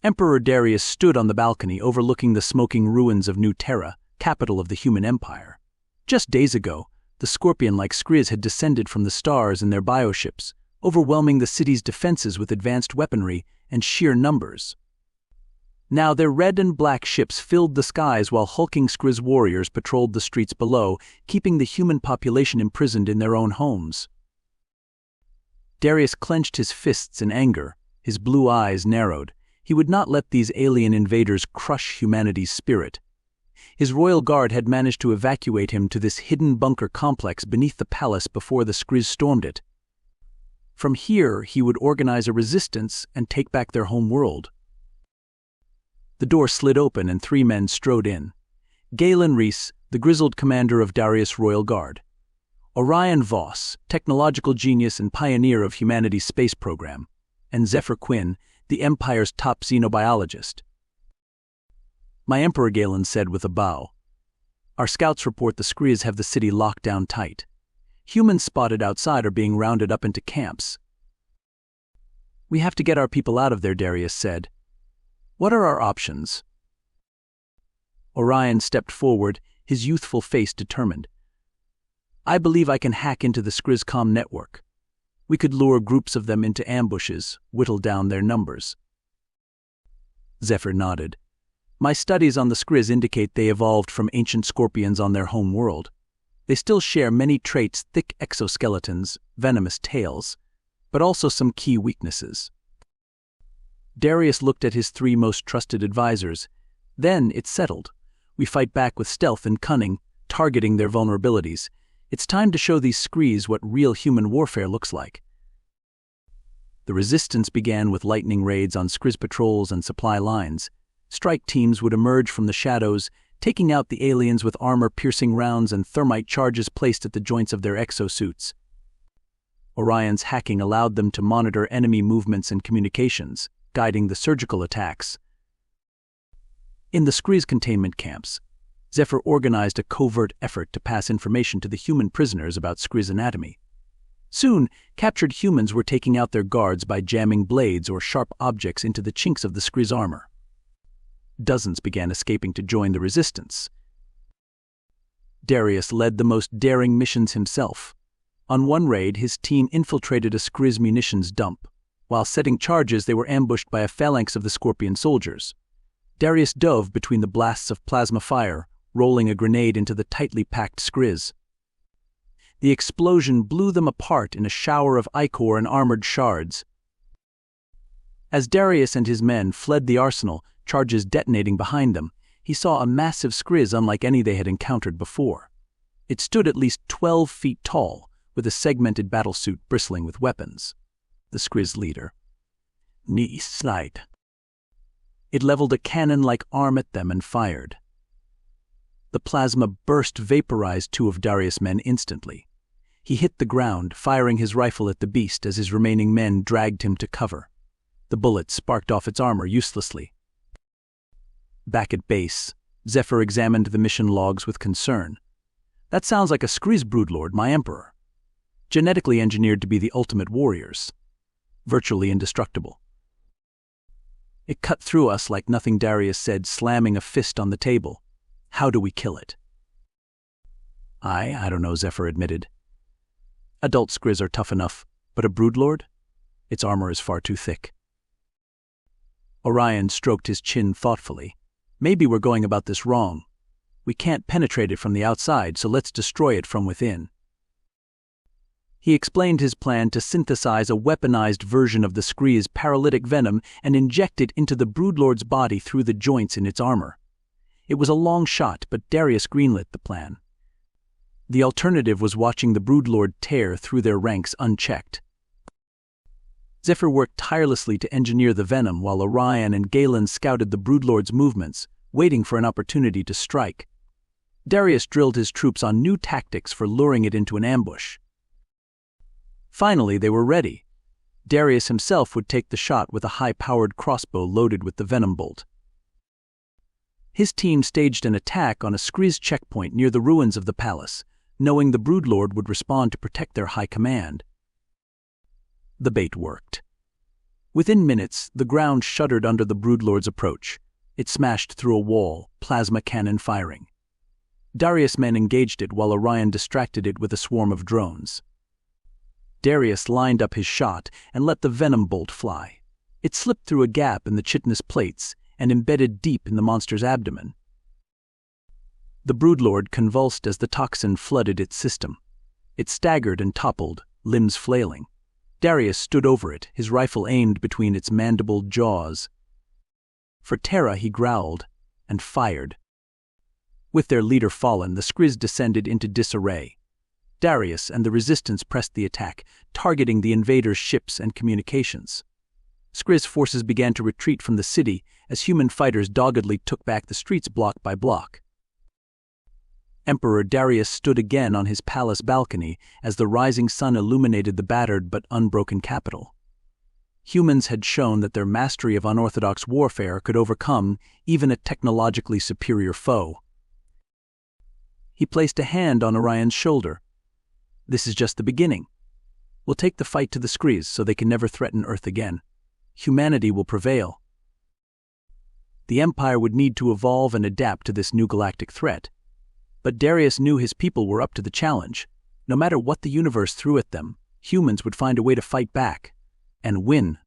Emperor Darius stood on the balcony overlooking the smoking ruins of New Terra, capital of the human empire. Just days ago, the scorpion-like Skriz had descended from the stars in their bioships, overwhelming the city's defenses with advanced weaponry and sheer numbers. Now their red and black ships filled the skies while hulking Skriz warriors patrolled the streets below, keeping the human population imprisoned in their own homes. Darius clenched his fists in anger, his blue eyes narrowed. He would not let these alien invaders crush humanity's spirit. His royal guard had managed to evacuate him to this hidden bunker complex beneath the palace before the Skriz stormed it. From here, he would organize a resistance and take back their home world. The door slid open and 3 men strode in. Galen Reese, the grizzled commander of Darius' royal guard. Orion Voss, technological genius and pioneer of humanity's space program. And Zephyr Quinn, the Empire's top xenobiologist. "My Emperor," Galen said with a bow. "Our scouts report the Skriz have the city locked down tight. Humans spotted outside are being rounded up into camps." "We have to get our people out of there," Darius said. "What are our options?" Orion stepped forward, his youthful face determined. "I believe I can hack into the Skrizcom network. We could lure groups of them into ambushes, whittle down their numbers." Zephyr nodded. "My studies on the Skriz indicate they evolved from ancient scorpions on their home world. They still share many traits: thick exoskeletons, venomous tails, but also some key weaknesses." Darius looked at his 3 most trusted advisors. "Then it's settled. We fight back with stealth and cunning, targeting their vulnerabilities. It's time to show these Skriz what real human warfare looks like." The resistance began with lightning raids on Skriz patrols and supply lines. Strike teams would emerge from the shadows, taking out the aliens with armor-piercing rounds and thermite charges placed at the joints of their exosuits. Orion's hacking allowed them to monitor enemy movements and communications, guiding the surgical attacks. In the Skriz containment camps, Zephyr organized a covert effort to pass information to the human prisoners about Skriz anatomy. Soon, captured humans were taking out their guards by jamming blades or sharp objects into the chinks of the Skriz armor. Dozens began escaping to join the resistance. Darius led the most daring missions himself. On one raid, his team infiltrated a Skriz munitions dump. While setting charges, they were ambushed by a phalanx of the Scorpion soldiers. Darius dove between the blasts of plasma fire, rolling a grenade into the tightly packed Skriz. The explosion blew them apart in a shower of ichor and armored shards. As Darius and his men fled the arsenal, charges detonating behind them, he saw a massive Skriz unlike any they had encountered before. It stood at least 12 feet tall, with a segmented battlesuit bristling with weapons. The Skriz leader. "Knee slide." It leveled a cannon-like arm at them and fired. The plasma burst vaporized 2 of Darius' men instantly. He hit the ground, firing his rifle at the beast as his remaining men dragged him to cover. The bullet sparked off its armor uselessly. Back at base, Zephyr examined the mission logs with concern. "That sounds like a Skriz broodlord, my Emperor. Genetically engineered to be the ultimate warriors. Virtually indestructible." "It cut through us like nothing," Darius said, slamming a fist on the table. "How do we kill it?" I don't know," Zephyr admitted. "Adult Skriz are tough enough, but a broodlord? Its armor is far too thick." Orion stroked his chin thoughtfully. "Maybe we're going about this wrong. We can't penetrate it from the outside, so let's destroy it from within." He explained his plan to synthesize a weaponized version of the Skriz paralytic venom and inject it into the broodlord's body through the joints in its armor. It was a long shot, but Darius greenlit the plan. The alternative was watching the broodlord tear through their ranks unchecked. Zephyr worked tirelessly to engineer the venom while Orion and Galen scouted the broodlord's movements, waiting for an opportunity to strike. Darius drilled his troops on new tactics for luring it into an ambush. Finally, they were ready. Darius himself would take the shot with a high-powered crossbow loaded with the venom bolt. His team staged an attack on a Skriz checkpoint near the ruins of the palace, knowing the broodlord would respond to protect their high command. The bait worked. Within minutes, the ground shuddered under the broodlord's approach. It smashed through a wall, plasma cannon firing. Darius' men engaged it while Orion distracted it with a swarm of drones. Darius lined up his shot and let the venom bolt fly. It slipped through a gap in the chitinous plates and embedded deep in the monster's abdomen. The broodlord convulsed as the toxin flooded its system. It staggered and toppled, limbs flailing. Darius stood over it, his rifle aimed between its mandibled jaws. For Terra, he growled and fired. With their leader fallen, the Skriz descended into disarray. Darius and the resistance pressed the attack, targeting the invaders' ships and communications. Skriz forces began to retreat from the city as human fighters doggedly took back the streets block by block. Emperor Darius stood again on his palace balcony as the rising sun illuminated the battered but unbroken capital. Humans had shown that their mastery of unorthodox warfare could overcome even a technologically superior foe. He placed a hand on Orion's shoulder. "This is just the beginning. We'll take the fight to the Skriz so they can never threaten Earth again. Humanity will prevail." The Empire would need to evolve and adapt to this new galactic threat. But Darius knew his people were up to the challenge. No matter what the universe threw at them, humans would find a way to fight back and win.